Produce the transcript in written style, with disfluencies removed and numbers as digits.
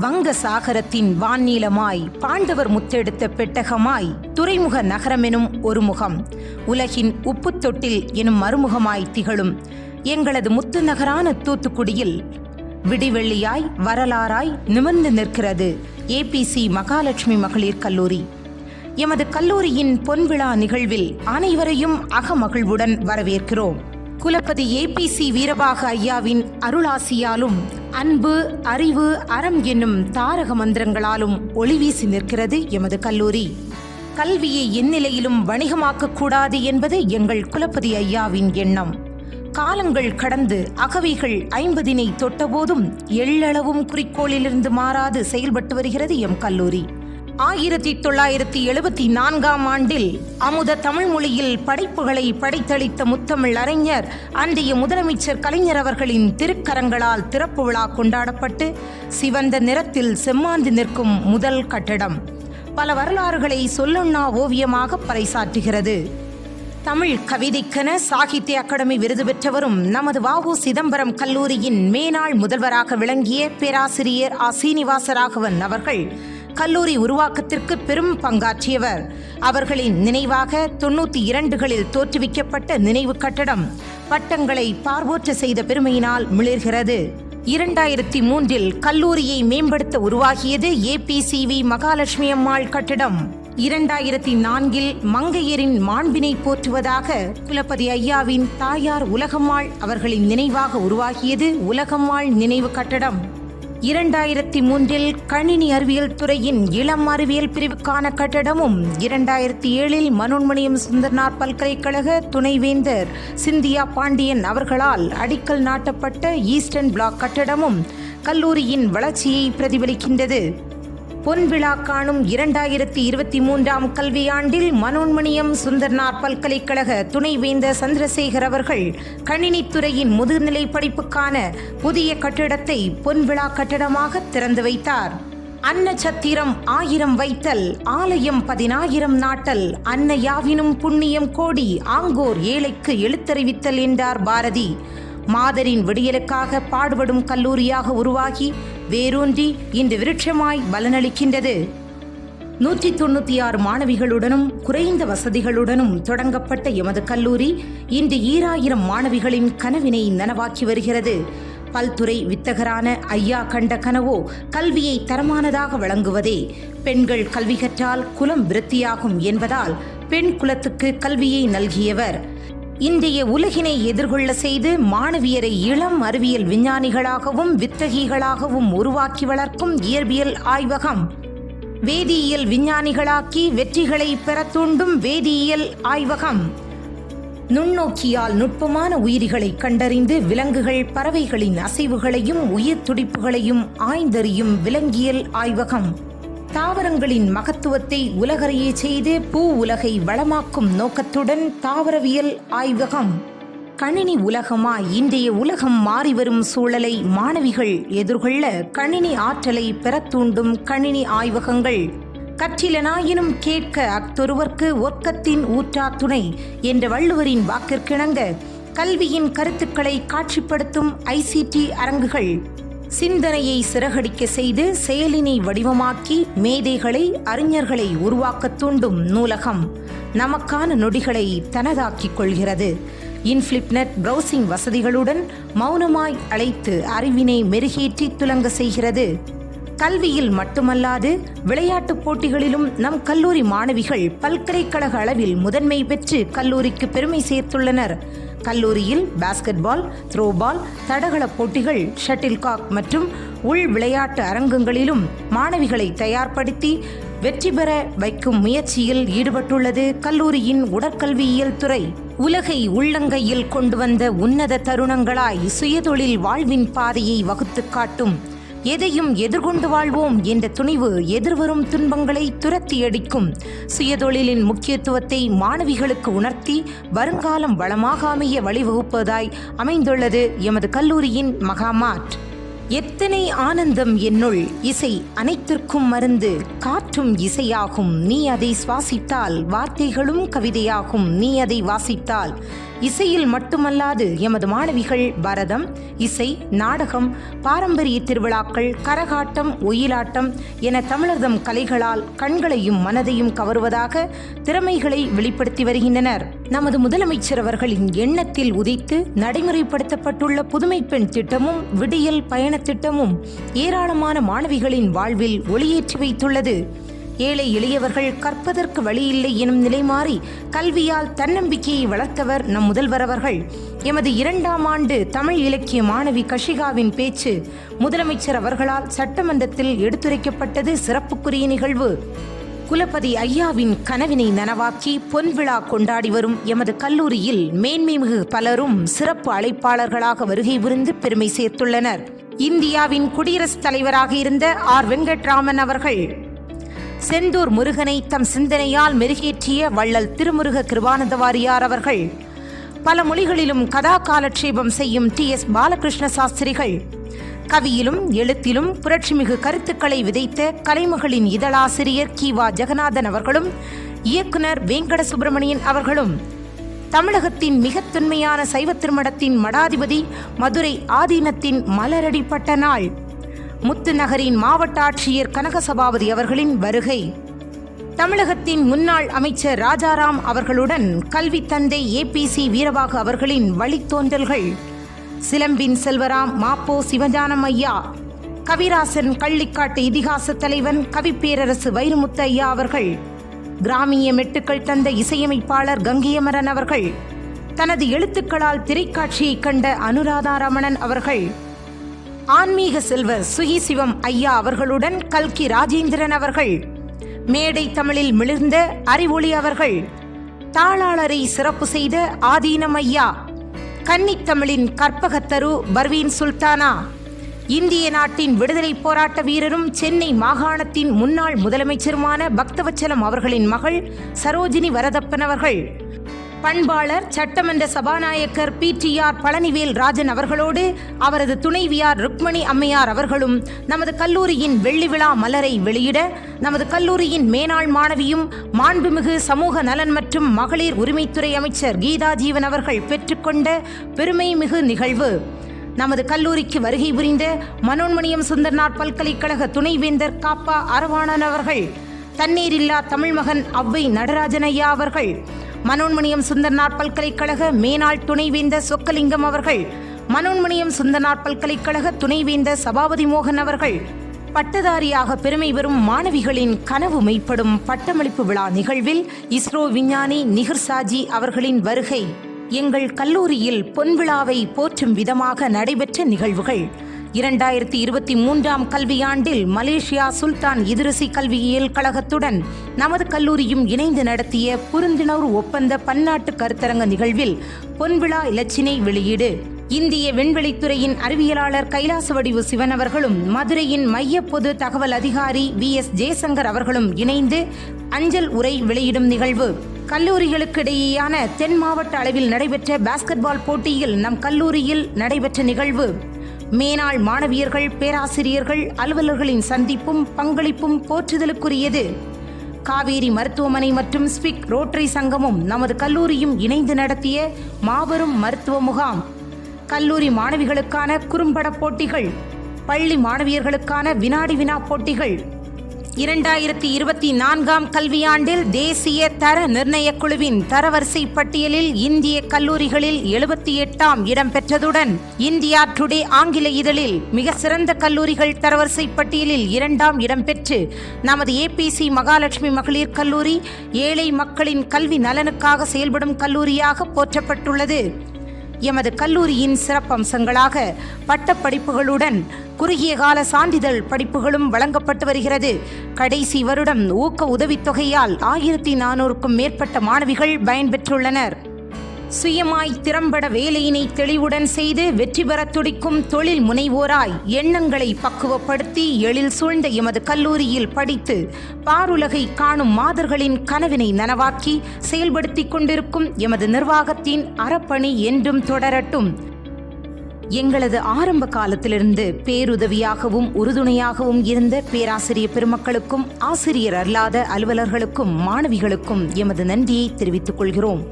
வங்க சாகரத்தின் வான்நீளமாய் பாண்டவர் முத்தெடுத்த பெட்டகமாய் துறைமுக நகரமெனும் ஒரு முகம், உலகின் உப்புத் தொட்டில் எனும் மறுமுகமாய் திகழும் எங்களது முத்து நகரான தூத்துக்குடியில் விடிவெள்ளியாய் வரலாறாய் நிமிர்ந்து நிற்கிறது ஏபிசி மகாலட்சுமி மகளிர் கல்லூரி. எமது கல்லூரியின் பொன்விழா நிகழ்வில் அனைவரையும் அகமகிழ்வுடன் வரவேற்கிறோம். குலபதி ஏபிசி வீரபாக ஐயாவின் அருளாசியாலும் அன்பு, அறிவு, அறம் என்னும் தாரக மந்திரங்களாலும் ஒளிவீசி நிற்கிறது எமது கல்லூரி. கல்வியை எந்நிலையிலும் வணிகமாக்கக்கூடாது என்பது எங்கள் குலபதி ஐயாவின் எண்ணம். காலங்கள் கடந்து அகவைகள் 50 தொட்டபோதும் எள்ளளவும் குறிக்கோளிலிருந்து மாறாது செயல்பட்டு வருகிறது எம் கல்லூரி. 1974ஆம் ஆண்டில் அமுத தமிழ் மொழியில் படைப்புகளை படைத்தளித்த முத்தமிழ் அறிஞர் அன்றைய முதலமைச்சர் கலைஞர் அவர்களின் திருக்கரங்களால் திறப்பு விழா கொண்டாடப்பட்டு சிவந்த நிறத்தில் செம்மாந்து நிற்கும் முதல் கட்டடம் பல வரலாறுகளை சொல்லொண்ணா ஓவியமாக பறைசாற்றுகிறது. தமிழ் கவிதைக்கென சாகித்ய அகாடமி விருது பெற்றவரும் நமது வ.உ. சிதம்பரம் கல்லூரியின் மேனாள் முதல்வராக விளங்கிய பேராசிரியர் ஆ. சீனிவாசராகவன் அவர்கள் கல்லூரி உருவாக்கத்திற்கு பெரும் பங்காற்றியவர். அவர்களின் நினைவாக 92களில் தோற்றுவிக்கப்பட்ட நினைவு கட்டடம் பட்டங்களை பார்வோற்ற செய்த பெருமையினால் மிளிர்கிறது. 2003இல் கல்லூரியை மேம்படுத்த உருவாகியது ஏபிசிவி மகாலட்சுமி அம்மாள் கட்டடம். 2004இல் மங்கையரின் மாண்பினை போற்றுவதாக குலபதி ஐயாவின் தாயார் உலகம்மாள் அவர்களின் நினைவாக உருவாகியது உலகம்மாள் நினைவு கட்டடம். 2003இல் கணினி அறிவியல் துறையின் இளம் அறிவியல் பிரிவுக்கான கட்டடமும், 2007இல் மனோன்மணியம் சுந்தரனார் பல்கலைக்கழக துணைவேந்தர் சிந்தியா பாண்டியன் அவர்களால் அடிக்கல் நாட்டப்பட்ட ஈஸ்டர்ன் பிளாக் கட்டடமும் கல்லூரியின் வளர்ச்சியை பிரதிபலிக்கின்றது. பொன்விழா காணும் 2023ஆம் கல்வியாண்டில் மனோன்மணியம் சுந்தரனார் பல்கலைக்கழக துணைவேந்தர் சந்திரசேகர் அவர்கள் கணினித்துறையின் முதுநிலை படிப்புக்கான புதிய கட்டிடத்தை பொன்விழா கட்டடமாக திறந்து வைத்தார். அன்னச்சத்திரம் 1000 வைத்தல், ஆலயம் 10,000 நாட்டல், அன்ன யாவினும் புண்ணியம் கோடி, ஆங்கோர் ஏழைக்கு எழுத்தறிவித்தல் என்றார் பாரதி. மாதரின் விடியலுக்காக பாடுபடும் கல்லூரியாக உருவாகி வேரூன்றி இன்று விருட்சமாய் பலனளிக்கின்றது. 196 மாணவிகளுடனும் குறைந்த வசதிகளுடனும் தொடங்கப்பட்ட எமது கல்லூரி இன்று 2000 மாணவிகளின் கனவினை நனவாக்கி வருகிறது. பல்துறை வித்தகரான ஐயா கண்ட கனவோ கல்வியை தரமானதாக வழங்குவதே. பெண்கள் கல்வி கற்றால் குலம் விருத்தியாகும் என்பதால் பெண் குலத்துக்கு கல்வியை நல்கியவர். இன்றைய உலகினை எதிர்கொள்ள செய்து மாணவியரை இளம் அறிவியல் விஞ்ஞானிகளாகவும் வித்தகிகளாகவும் உருவாக்கி வளர்க்கும் இயற்பியல் ஆய்வகம். வேதியியல் விஞ்ஞானிகளாக்கி வெற்றிகளை பெற தூண்டும் வேதியியல் ஆய்வகம். நுண்ணோக்கியால் நுட்பமான உயிரிகளை கண்டறிந்து விலங்குகள், பறவைகளின் அசைவுகளையும் உயிர் துடிப்புகளையும் ஆய்ந்தறியும் விலங்கியல் ஆய்வகம். தாவரங்களின் மகத்துவத்தை உலகறிய செய்து பூ உலகை வளமாக்கும் நோக்கத்துடன் தாவரவியல் ஆய்வகம். கணினி உலகமாய் இன்றைய உலகம் மாறிவரும் சூழலை மாணவிகள் எதிர்கொள்ள கணினி ஆற்றலை பெற தூண்டும் கணினி ஆய்வகங்கள். கற்றிலனாயினும் கேட்க அக்தொருவர்க்கு ஒர்க்கத்தின் ஊற்றா துணை என்ற வள்ளுவரின் வாக்கிற்கிணங்க கல்வியின் கருத்துக்களை காட்சிப்படுத்தும் ICT அரங்குகள். சிந்தனையை சிறகடிக்க செய்து செயலினை வடிவமாக்கி மேதைகளை, அறிஞர்களை உருவாக்க தூண்டும் நூலகம் நமக்கான நொடிகளை தனதாக்கிக் கொள்கிறது. இன்ஃபிளிப்நெட் பிரவுசிங் வசதிகளுடன் மௌனமாய் அழைத்து அறிவினை மெருகேற்றி துலங்க செய்கிறது. கல்வியில் மட்டுமல்லாது விளையாட்டுப் போட்டிகளிலும் நம் கல்லூரி மாணவிகள் பல்கலைக்கழக அளவில் முதன்மை பெற்று கல்லூரிக்கு பெருமை சேர்த்துள்ளனர். கல்லூரியில் பாஸ்கெட்பால், த்ரோபால், தடகள போட்டிகள், ஷட்டில்காக் மற்றும் உள் விளையாட்டு அரங்கங்களிலும் மாணவிகளை தயார்படுத்தி வெற்றி பெற வைக்கும் முயற்சியில் ஈடுபட்டுள்ளது கல்லூரியின் உடற்கல்வியியல் துறை. உலகை உள்ளங்கையில் கொண்டு வந்த உன்னத தருணங்களாய் சுயதொழில் வாழ்வின் பாதையை வகுத்து காட்டும். எதையும் எதிர்கொண்டு வாழ்வோம் என்ற துணிவு எதிர்வரும் துன்பங்களை துரத்தி அடிக்கும். சுயதொழிலின் முக்கியத்துவத்தை மாணவிகளுக்கு உணர்த்தி வருங்காலம் வளமாக அமைய வழிவகுப்பதாய் அமைந்துள்ளது எமது கல்லூரியின் மகாமாட். எத்தனை ஆனந்தம் என்னுள், இசை அனைத்திற்கும் மருந்து, காற்றும் இசையாகும் நீ அதை சுவாசித்தால், வார்த்தைகளும் கவிதையாகும் நீ அதை வாசித்தால். இசையில் மட்டுமல்லாது எமது மாணவிகள் பரதம், இசை, நாடகம், பாரம்பரிய திருவிழாக்கள், கரகாட்டம், ஒயிலாட்டம் என தமிழர்தம் கலைகளால் கண்களையும் மனதையும் கவருவதாக திறமைகளை வெளிப்படுத்தி வருகின்றனர். நமது முதலமைச்சர் அவர்களின் எண்ணத்தில் உதித்து நடைமுறைப்படுத்தப்பட்டுள்ள புதுமை பெண் திட்டமும் விடியல் பயண திட்டமும் ஏராளமான மாணவிகளின் வாழ்வில் ஒளியேற்றி வைத்துள்ளது. ஏழை எளியவர்கள் கற்பதற்கு வழியில்லை எனும் நிலை மாறி கல்வியால் தன்னம்பிக்கையை வளர்த்தவர் நம் முதல்வர் அவர்கள். எமது 2ஆம் ஆண்டு தமிழ் இலக்கிய மாணவி கஷிகாவின் பேச்சு முதலமைச்சர் அவர்களால் சட்டமன்றத்தில் எடுத்துரைக்கப்பட்டது சிறப்புக்குரிய நிகழ்வு. குலபதி ஐயாவின் கனவினை நனவாக்கி பொன்விழா கொண்டாடி வரும் எமது கல்லூரியில் மேன்மைமிகு பலரும் சிறப்பு அழைப்பாளர்களாக வருகை புரிந்து பெருமை சேர்த்துள்ளனர். இந்தியாவின் குடியரசுத் தலைவராக இருந்த ஆர். வெங்கட்ராமன் அவர்கள், செந்தூர் முருகனை தம் சிந்தனையால் மெருகேற்றிய வள்ளல் திருமுருக கிருபானந்த வாரியார் அவர்கள், பல மொழிகளிலும் கதா காலட்சேபம் செய்யும் டி.எஸ். பாலகிருஷ்ண சாஸ்திரிகள், கவியிலும் எழுத்திலும் புரட்சிமிகு கருத்துக்களை விதைத்த கலைமகளின் இதழாசிரியர் கி.வா. ஜெகநாதன் அவர்களும், இயக்குனர் வெங்கட சுப்பிரமணியன் அவர்களும், தமிழகத்தின் மிக தொன்மையான சைவ திருமடத்தின் மடாதிபதி மதுரை ஆதீனத்தின் மலரடிப்பட்ட நாள், முத்துநகரின் மாவட்ட ஆட்சியர் கனகசபாபதி அவர்களின் வருகை, தமிழகத்தின் முன்னாள் அமைச்சர் ராஜாராம் அவர்களுடன் கல்வி தந்தை ஏ.பி.சி. வீரபாகு அவர்களின் வழித்தோன்றல்கள், சிலம்பின் செல்வராம் மாப்போ சிவஞானம் ஐயா, கவிராசன் கள்ளிக்காட்டு இதிகாச தலைவன் கவிப்பேரரசு வைரமுத்து ஐயா அவர்கள், கிராமிய மெட்டுக்கள் தந்த இசையமைப்பாளர் கங்கையமரன் அவர்கள், தனது எழுத்துக்களால் திரைக்காட்சியை கண்ட அனுராதா ரமணன் அவர்கள், ஆன்மீக செல்வர் சுகி சிவம் ஐயா அவர்களுடன் கல்கி ராஜேந்திரன் அவர்கள், மேடை தமிழில் மிளிர்ந்த அறிவொளி அவர்கள், தாளாளரை சிறப்பு செய்த ஆதீனம் ஐயா, கன்னித்தமிழின் கற்பகத்தரு பர்வீன் சுல்தானா, இந்திய நாட்டின் விடுதலை போராட்ட வீரரும் சென்னை மாகாணத்தின் முன்னாள் முதலமைச்சருமான பக்தவச்சலம் அவர்களின் மகள் சரோஜினி வரதப்பன் அவர்கள், பண்பாளர் சட்டமன்ற சபாநாயகர் பி.டி.ஆர். பழனிவேல் ராஜன் அவர்களோடு அவரது துணைவியார் ருக்மணி அம்மையார் அவர்களும் நமது கல்லூரியின் வெள்ளி விழா மலரை வெளியிட நமது கல்லூரியின் மேனாள் மாணவியும் மாண்புமிகு சமூக நலன் மற்றும் மகளிர் உரிமைத்துறை அமைச்சர் கீதா ஜீவன் அவர்கள் பெற்றுக்கொண்ட பெருமை மிகு நிகழ்வு. நமது கல்லூரிக்கு வருகை புரிந்த மனோன்மணியம் சுந்தரனார் பல்கலைக்கழக துணைவேந்தர் காப்பா அரவாணன் அவர்கள், தண்ணீரில்லா தமிழ்மகன் ஔவை நடராஜன் ஐயா அவர்கள், மனோன்மணியம் சுந்தரனார் பல்கலைக்கழக மேனாள் துணைவேந்தர் சொக்கலிங்கம் அவர்கள், மனோன்மணியம் சுந்தரனார் பல்கலைக்கழக துணைவேந்தர் சபாபதி மோகன் அவர்கள், பட்டதாரியாக பெருமை பெறும் மாணவிகளின் கனவு மெய்ப்படும் பட்டமளிப்பு விழா நிகழ்வில் இஸ்ரோ விஞ்ஞானி நிகர் சாஜி அவர்களின் வருகை, எங்கள் கல்லூரியில் பொன்விழாவை போற்றும் விதமாக நடைபெற்ற நிகழ்வுகள். 2023ஆம் கல்வியாண்டில் மலேசியா சுல்தான் இதிரிசி கல்வியியல் கழகத்துடன் நமது கல்லூரியும் இணைந்து நடத்திய புரிந்துணர்வு ஒப்பந்த பன்னாட்டு கருத்தரங்க நிகழ்வில் பொன்விழா இலச்சினை வெளியீடு. இந்திய விண்வெளித்துறையின் அறிவியலாளர் கைலாசவடிவு சிவன் அவர்களும் மதுரையின் மைய பொது தகவல் அதிகாரி V.S. ஜெயசங்கர் அவர்களும் இணைந்து அஞ்சல் உரை வெளியிடும் நிகழ்வு. கல்லூரிகளுக்கு இடையேயான தென் மாவட்ட அளவில் நடைபெற்ற பாஸ்கெட்பால் போட்டியில் நம் கல்லூரியில் நடைபெற்ற நிகழ்வு. மேனாள் மாணவியர்கள், பேராசிரியர்கள், அலுவலர்களின் சந்திப்பும் பங்களிப்பும் போற்றுதலுக்குரியது. காவேரி மருத்துவமனை மற்றும் ஸ்பிக் ரோட்டரி சங்கமும் நமது கல்லூரியும் இணைந்து நடத்திய மாபெரும் மருத்துவ முகாம். கல்லூரி மாணவிகளுக்கான குறும்பட போட்டிகள், பள்ளி மாணவியர்களுக்கான வினாடி வினா போட்டிகள். 2024ஆம் கல்வியாண்டில் தேசிய தர நிர்ணய குழுவின் தரவரிசை பட்டியலில் இந்திய கல்லூரிகளில் 78ஆம் இடம் பெற்றதுடன் இந்தியா டுடே ஆங்கில இதழில் மிக சிறந்த கல்லூரிகள் தரவரிசை பட்டியலில் 2ஆம் இடம் பெற்று நமது ஏபிசி மகாலட்சுமி மகளிர் கல்லூரி ஏழை மக்களின் கல்வி நலனுக்காக செயல்படும் கல்லூரியாக போற்றப்பட்டுள்ளது. எமது கல்லூரியின் சிறப்பம்சங்களாக பட்டப்படிப்புகளுடன் குறுகிய கால சான்றிதழ் படிப்புகளும் வழங்கப்பட்டு வருகிறது. கடைசி வருடம் ஊக்க உதவித்தொகையால் 1400க்கும் மேற்பட்ட மாணவிகள் பயன்பெற்றுள்ளனர். சுயமாய் திறம்பட வேலையினை தெளிவுடன் செய்து வெற்றி பெற துடிக்கும் தொழில் முனைவோராய் எண்ணங்களை பக்குவப்படுத்தி எழில் சூழ்ந்த எமது கல்லூரியில் படித்து பாருலகை காணும் மாதர்களின் கனவினை நனவாக்கி செயல்படுத்திக் கொண்டிருக்கும் எமது நிர்வாகத்தின் அறப்பணி என்றும் தொடரட்டும். எங்களது ஆரம்ப காலத்திலிருந்து பேருதவியாகவும் உறுதுணையாகவும் இருந்த பேராசிரியர் பெருமக்களுக்கும் ஆசிரியர் அல்லாத அலுவலர்களுக்கும் மாணவிகளுக்கும் எமது நன்றியை தெரிவித்துக் கொள்கிறோம்.